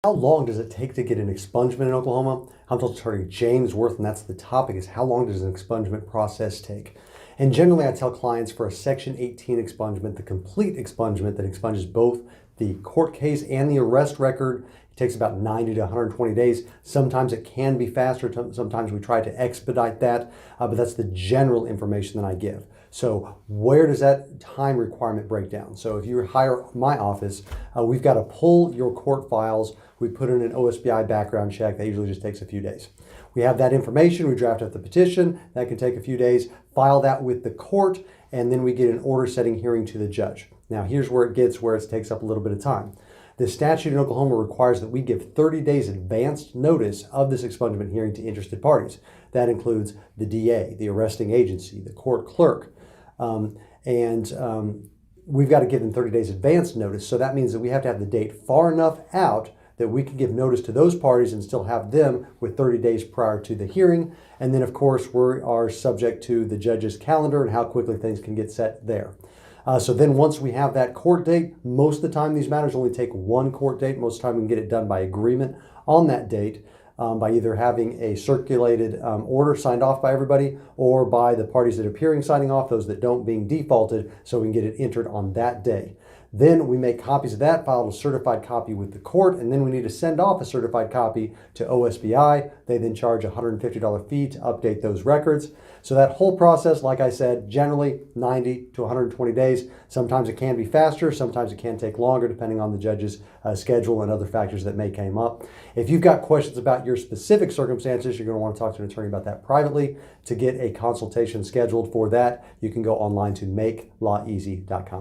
How long does it take to get an expungement in Oklahoma? I'm told attorney James Worth, and that's the topic, is how long does an expungement process take? And generally I tell clients for a Section 18 expungement, the complete expungement that expunges both the court case and the arrest record, it takes about 90 to 120 days. Sometimes it can be faster. Sometimes we try to expedite that, but that's the general information that I give. So where does that time requirement break down? So if you hire my office, we've got to pull your court files. We put in an OSBI background check. That usually just takes a few days. We have that information. We draft up the petition. That can take a few days. File that with the court, and then we get an order setting hearing to the judge. Now here's where it takes up a little bit of time. The statute in Oklahoma requires that we give 30 days advanced notice of this expungement hearing to interested parties. That includes the DA, the arresting agency, the court clerk, we've got to give them 30 days advance notice. So that means that we have to have the date far enough out that we can give notice to those parties and still have them with 30 days prior to the hearing. And then of course we are subject to the judge's calendar and how quickly things can get set there. So then once we have that court date, most of the time these matters only take one court date. Most of the time we can get it done by agreement on that date, by either having a circulated order signed off by everybody or by the parties that are appearing signing off, those that don't being defaulted, so we can get it entered on that day. Then we make copies of that, filed a certified copy with the court, and then we need to send off a certified copy to OSBI. They then charge a $150 fee to update those records. So that whole process, like I said, generally 90 to 120 days. Sometimes it can be faster, sometimes it can take longer depending on the judge's schedule and other factors that may come up. If you've got questions about your specific circumstances, you're going to want to talk to an attorney about that privately. To get a consultation scheduled for that, you can go online to makelawEasy.com.